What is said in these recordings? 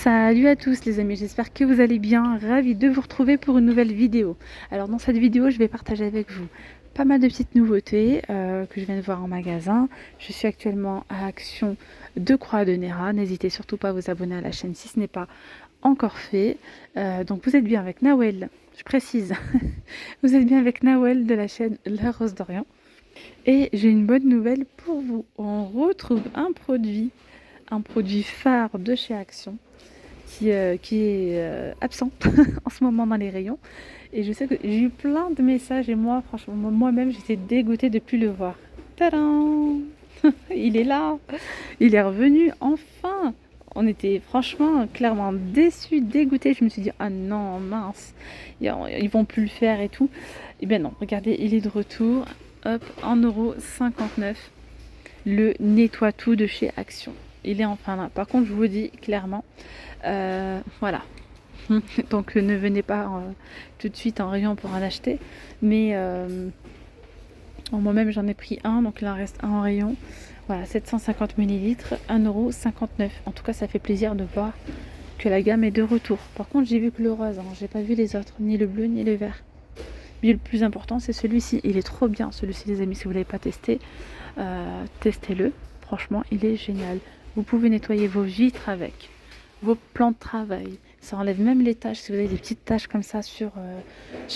Salut à tous les amis, j'espère que vous allez bien, ravie de vous retrouver pour une nouvelle vidéo. Alors dans cette vidéo, je vais partager avec vous pas mal de petites nouveautés que je viens de voir en magasin. Je suis actuellement à Action de Croix-de-Néra, n'hésitez surtout pas à vous abonner à la chaîne si ce n'est pas encore fait. Donc vous êtes bien avec Nawel, je précise, vous êtes bien avec Nawel de la chaîne La Rose d'Orient. Et j'ai une bonne nouvelle pour vous, on retrouve un produit phare de chez Action qui est absent en ce moment dans les rayons. Et je sais que j'ai eu plein de messages et moi, franchement, moi-même, j'étais dégoûtée de ne plus le voir. Tadam! Il est là! Il est revenu, enfin! On était franchement, clairement déçus, dégoûtés. Je me suis dit, ah non, mince, ils vont plus le faire et tout. Et bien non, regardez, il est de retour. Hop, 1,59 €. Le nettoie tout de chez Action. Il est enfin là. Par contre, je vous dis clairement, voilà. Donc ne venez pas tout de suite en rayon pour en acheter. Mais moi-même j'en ai pris un, donc il en reste un en rayon. Voilà, 750 ml, 1,59 €. En tout cas, ça fait plaisir de voir que la gamme est de retour. Par contre, j'ai vu que le rose, j'ai pas vu les autres, ni le bleu ni le vert. Mais le plus important, c'est celui-ci. Il est trop bien, celui-ci, les amis. Si vous ne l'avez pas testé, testez-le. Franchement, il est génial. Vous pouvez nettoyer vos vitres avec, vos plans de travail. Ça enlève même les taches. Si vous avez des petites taches comme ça sur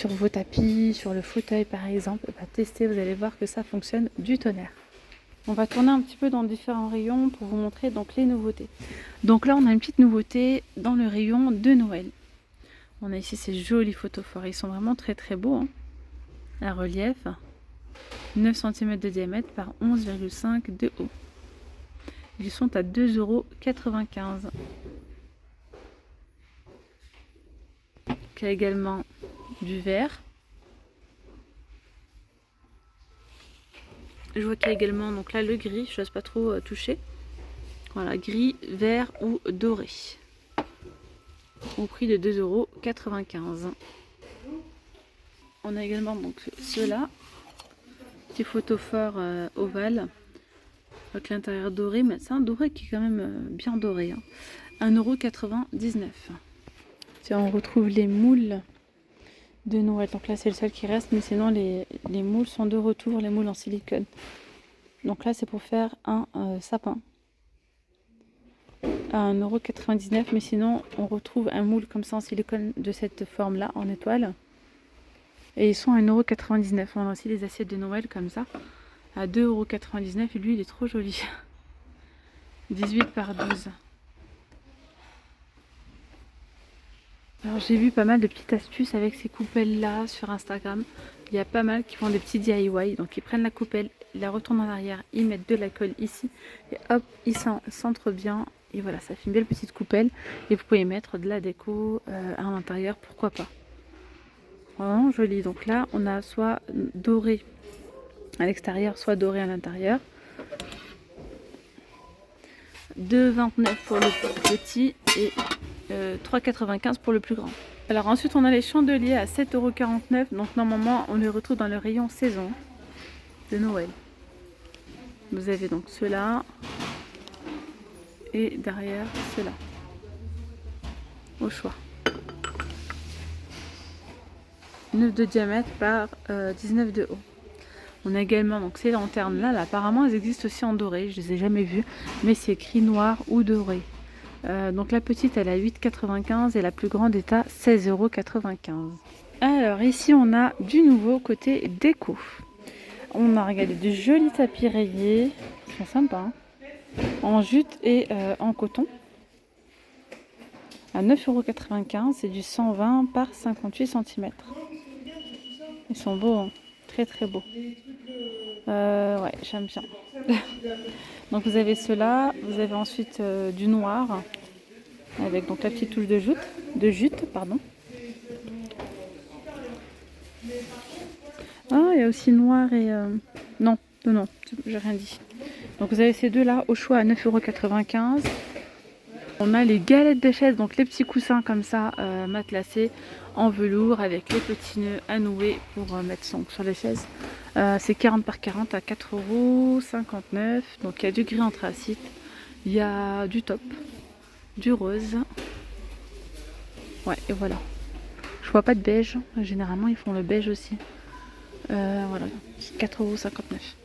vos tapis, sur le fauteuil par exemple, testez, vous allez voir que ça fonctionne du tonnerre. On va tourner un petit peu dans différents rayons pour vous montrer donc les nouveautés. Donc là, on a une petite nouveauté dans le rayon de Noël. On a ici ces jolis photophores. Ils sont vraiment très très beaux. Un relief, 9 cm de diamètre par 11,5 de haut. Ils sont à 2,95 €. Il y a également du vert. Je vois qu'il y a également donc là le gris, je n'ose pas trop toucher. Voilà, gris, vert ou doré. Au prix de 2,95 €. On a également donc ceux-là, petit photophore ovale, avec l'intérieur doré, mais c'est un doré qui est quand même bien doré. 1,99 €. Tiens, on retrouve les moules de Noël. Donc là, c'est le seul qui reste, mais sinon, les moules sont de retour, les moules en silicone. Donc là, c'est pour faire un sapin à 1,99 €. Mais sinon, on retrouve un moule comme ça en silicone de cette forme-là, en étoile. Et ils sont à 1,99 €. On a aussi les assiettes de Noël comme ça, à 2,99 €. Et lui, il est trop joli. 18 par 12. Alors j'ai vu pas mal de petites astuces avec ces coupelles là sur Instagram. Il y a pas mal qui font des petits DIY. Donc ils prennent la coupelle, ils la retournent en arrière, ils mettent de la colle ici et hop, ils centrent bien. Et voilà, ça fait une belle petite coupelle. Et vous pouvez mettre de la déco à l'intérieur, pourquoi pas. Vraiment joli. Donc là, on a soit doré à l'extérieur, soit doré à l'intérieur. 2,29 € pour le petit et 3,95 € pour le plus grand. Alors ensuite on a les chandeliers à 7,49 €. Donc normalement on les retrouve dans le rayon saison de Noël. Vous avez donc ceux-là et derrière ceux-là au choix. 9 de diamètre par 19 de haut. On a également donc ces lanternes là, apparemment elles existent aussi en doré, je les ai jamais vues, mais c'est écrit noir ou doré. Donc la petite elle est à 8,95 € et la plus grande est à 16,95 €. Alors ici on a du nouveau côté déco. On a regardé de jolis tapis rayés, ils sont sympas, en jute et en coton. À 9,95 €, c'est du 120 par 58 cm. Ils sont beaux, très très beaux. Ouais, j'aime bien. Donc vous avez ceux-là, vous avez ensuite du noir avec donc la petite touche de jute, pardon. Ah, il y a aussi noir et non, j'ai rien dit. Donc vous avez ces deux-là au choix à 9,95 €. On a les galettes de chaises, donc les petits coussins comme ça, matelassés en velours avec les petits nœuds à nouer pour mettre sur les chaises. C'est 40 par 40 à 4,59 €. Donc il y a du gris anthracite, il y a du taupe, du rose Ouais, et voilà. Je vois pas de beige. Généralement, ils font le beige aussi. Voilà, 4,59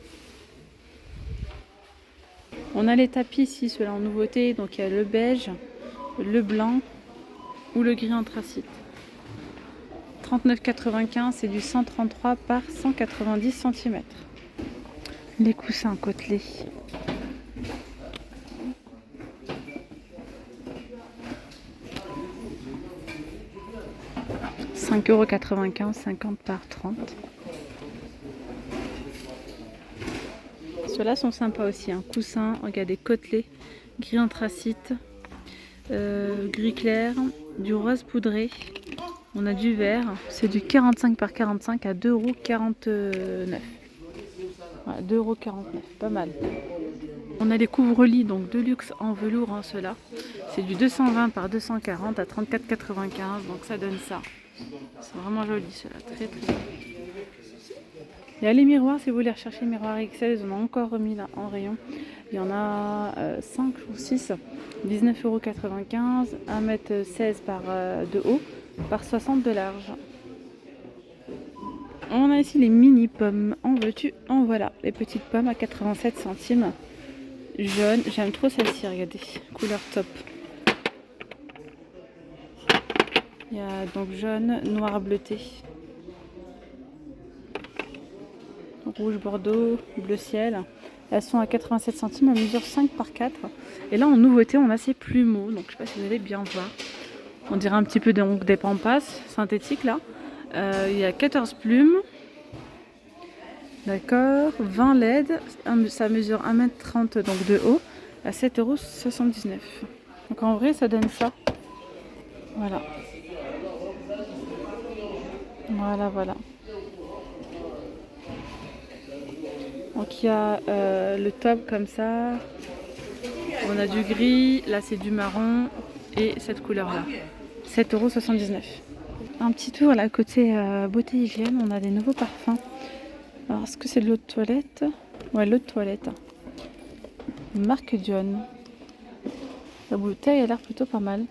€. On a les tapis ici, ceux-là en nouveauté. Donc il y a le beige, le blanc ou le gris anthracite. 39,95 €, c'est du 133 par 190 cm. Les coussins côtelés. 5,95 €, 50 par 30. Ceux-là sont sympas aussi. Un coussin, regardez, côtelé, gris anthracite, gris clair, du rose poudré. On a du vert. C'est du 45 par 45 à 2,49 €. Voilà, 2,49 €, pas mal. On a les couvre-lits, donc de luxe en velours, hein, ceux-là. C'est du 220 par 240 à 34,95 €, donc ça donne ça. C'est vraiment joli, ceux-là, très très bien. Il y a les miroirs, si vous voulez rechercher les miroirs XL, ils en ont encore remis là en rayon. Il y en a 5 ou 6, 19,95 €, 1,16 m de haut, par 60 de large. On a ici les mini pommes, en veux-tu, en voilà, les petites pommes à 87 centimes, jaune, j'aime trop celle-ci, regardez, couleur top. Il y a donc jaune, noir bleuté, rouge bordeaux, bleu ciel. Elles sont à 87 centimes, elles mesurent 5 par 4. Et là en nouveauté on a ces plumeaux, donc je sais pas si vous allez bien voir. On dirait un petit peu des pampas synthétiques là. Il y a 14 plumes. D'accord, 20 LED, ça mesure 1,30 m donc de haut, à 7,79 €. Donc en vrai ça donne ça. Voilà. Voilà, voilà. Donc il y a le top comme ça. On a du gris, là c'est du marron et cette couleur là. 7,79 €. Un petit tour là côté beauté hygiène, on a des nouveaux parfums. Alors est-ce que c'est de l'eau de toilette? Ouais, l'eau de toilette. Marque Dion. La bouteille a l'air plutôt pas mal.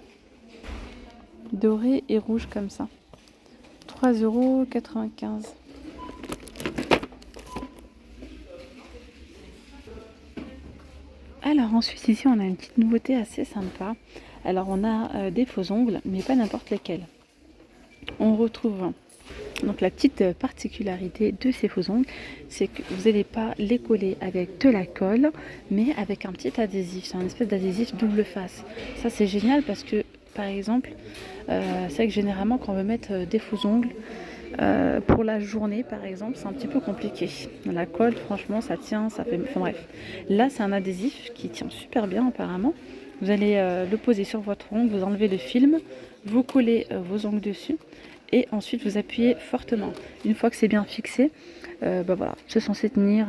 Doré et rouge comme ça. 3,95 €. Alors ensuite ici on a une petite nouveauté assez sympa. Alors on a des faux ongles, mais pas n'importe lesquels. On retrouve donc la petite particularité de ces faux ongles, c'est que vous n'allez pas les coller avec de la colle, mais avec un petit adhésif. C'est un espèce d'adhésif double face. Ça c'est génial parce que par exemple, c'est vrai que généralement quand on veut mettre des faux ongles, pour la journée par exemple, c'est un petit peu compliqué. La colle, franchement, ça tient, ça fait. Enfin bref. Là, c'est un adhésif qui tient super bien apparemment. Vous allez le poser sur votre ongle, vous enlevez le film, vous collez vos ongles dessus et ensuite vous appuyez fortement. Une fois que c'est bien fixé, bah voilà, c'est censé tenir.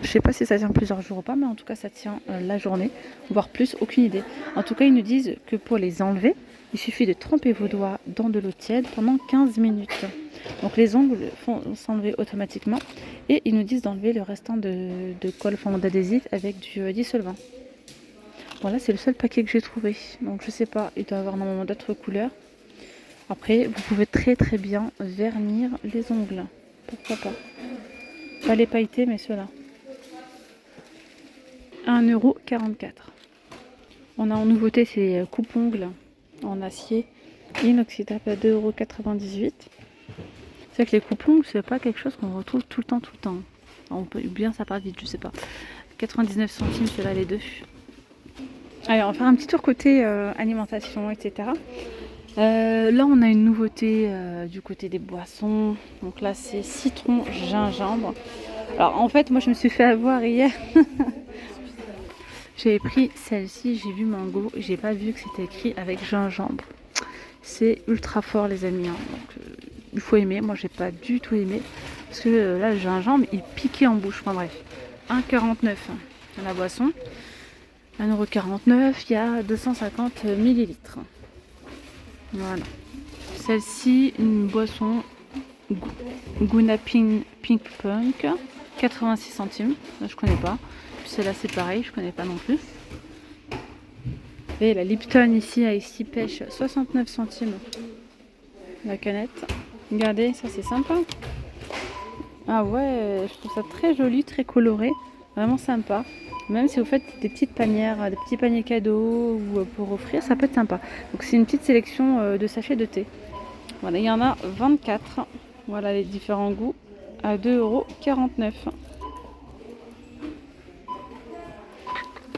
Je sais pas si ça tient plusieurs jours ou pas, mais en tout cas ça tient la journée, voire plus, aucune idée. En tout cas, ils nous disent que pour les enlever, il suffit de tremper vos doigts dans de l'eau tiède pendant 15 minutes. Donc les ongles vont s'enlever automatiquement et ils nous disent d'enlever le restant de colle, enfin d'adhésif avec du dissolvant. Voilà, c'est le seul paquet que j'ai trouvé. Donc je sais pas, il doit y avoir normalement d'autres couleurs. Après, vous pouvez très très bien vernir les ongles. Pourquoi pas. Pas les pailletés, mais ceux-là. 1,44 €. On a en nouveauté ces coupe-ongles en acier inoxydable à 2,98 €. C'est vrai que les coupe-ongles, c'est pas quelque chose qu'on retrouve tout le temps, tout le temps. On peut, ou bien ça part vite, je sais pas. 99 centimes, ceux-là, les deux. Allez, on va faire un petit tour côté alimentation, etc. Là, on a une nouveauté du côté des boissons. Donc là, c'est citron gingembre. Alors, en fait, moi, je me suis fait avoir hier. J'avais pris celle-ci, j'ai vu mango. J'ai pas vu que c'était écrit avec gingembre. C'est ultra fort, les amis. Hein. Donc, il faut aimer. Moi, j'ai pas du tout aimé. Parce que là, le gingembre, il piquait en bouche. Enfin, bref. 1,49 € la boisson. 1,49 €. Il y a 250 ml. Voilà. Celle-ci, une boisson Guna Pink Punk, 86 centimes. Là, je connais pas. Puis celle-là, c'est pareil, je connais pas non plus. Et la Lipton ici à ici pêche 69 centimes la canette. Regardez, ça c'est sympa. Ah ouais, je trouve ça très joli, très coloré, vraiment sympa. Même si vous faites des petites panières, des petits paniers cadeaux ou pour offrir, ça peut être sympa. Donc c'est une petite sélection de sachets de thé. Voilà, il y en a 24. Voilà les différents goûts à 2,49 €.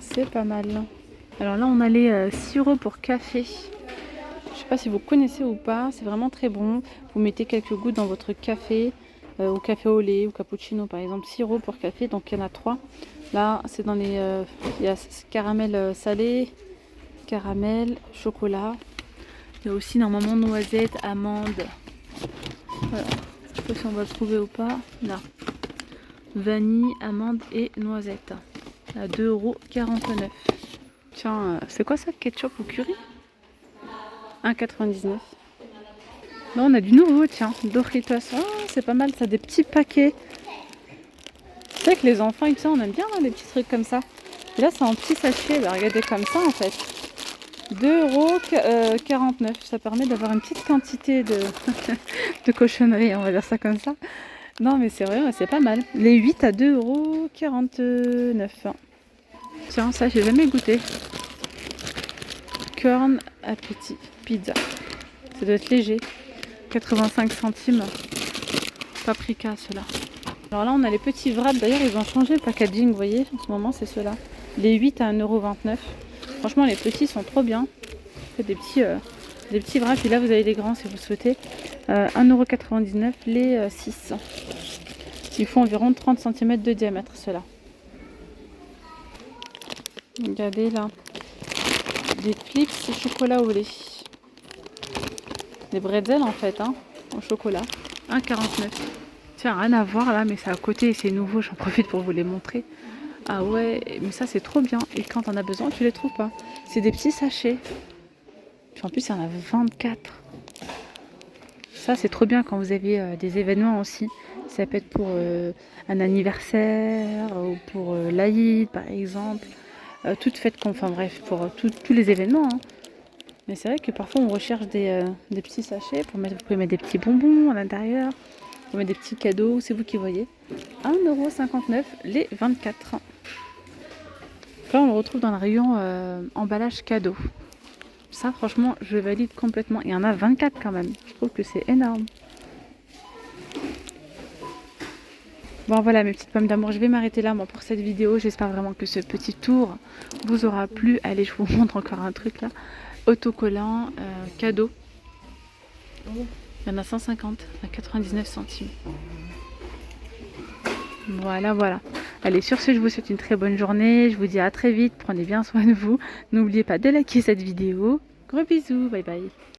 C'est pas mal. Alors là, on a les sirops pour café. Je sais pas si vous connaissez ou pas, c'est vraiment très bon. Vous mettez quelques gouttes dans votre café, au café au lait ou cappuccino par exemple. Sirop pour café, donc il y en a 3. Là, c'est dans les... il y a caramel salé, caramel, chocolat. Il y a aussi normalement noisette, amande. Voilà. Je sais pas si on va le trouver ou pas. Là. Vanille, amande et noisette. À 2,49 €. Tiens, c'est quoi ça? Ketchup ou curry? 1,99 €. Là, on a du nouveau, tiens. Doritos. Oh, c'est pas mal, ça, des petits paquets. C'est vrai que les enfants, et tout ça, on aime bien hein, les petits trucs comme ça. Et là, c'est en petits sachets. Bah, regardez comme ça, en fait. 2,49 €. Ça permet d'avoir une petite quantité de, de cochonneries, on va dire ça comme ça. Non, mais c'est vrai, c'est pas mal. Les 8 à 2,49 €. Tiens, ça, j'ai jamais goûté. Corn Appétit Pizza. Ça doit être léger. 85 centimes. Paprika, ceux-là. Alors là, on a les petits wraps. D'ailleurs, ils ont changé le packaging, vous voyez. En ce moment, c'est ceux-là. Les 8 à 1,29 €. Franchement, les petits sont trop bien. C'est des petits wraps. Et là, vous avez les grands si vous souhaitez. 1,99 € les 6. Ils font environ 30 cm de diamètre, ceux-là. Regardez là. Des flips chocolat au lait. Des bretzels en fait, hein, au chocolat. 1,49 €. Tiens, rien à voir là, mais c'est à côté et c'est nouveau. J'en profite pour vous les montrer. Ah ouais, mais ça c'est trop bien. Et quand on a besoin, tu les trouves pas. C'est des petits sachets. Puis en plus, il y en a 24. Ça c'est trop bien quand vous avez des événements aussi. Ça peut être pour un anniversaire ou pour l'Aïd par exemple. Toutes faites, enfin bref, pour tous les événements. Hein. Mais c'est vrai que parfois on recherche des petits sachets pour mettre, vous pouvez mettre des petits bonbons à l'intérieur, vous pouvez mettre des petits cadeaux, c'est vous qui voyez. 1,59 € les 24. Là on le retrouve dans le rayon emballage cadeau. Ça franchement je valide complètement. Il y en a 24 quand même. Je trouve que c'est énorme. Bon voilà mes petites pommes d'amour, je vais m'arrêter là moi pour cette vidéo. J'espère vraiment que ce petit tour vous aura plu. Allez, je vous montre encore un truc là. Autocollant, cadeau. Il y en a 150 à 99 centimes. Voilà, voilà. Allez, sur ce, je vous souhaite une très bonne journée. Je vous dis à très vite. Prenez bien soin de vous. N'oubliez pas de liker cette vidéo. Gros bisous. Bye bye.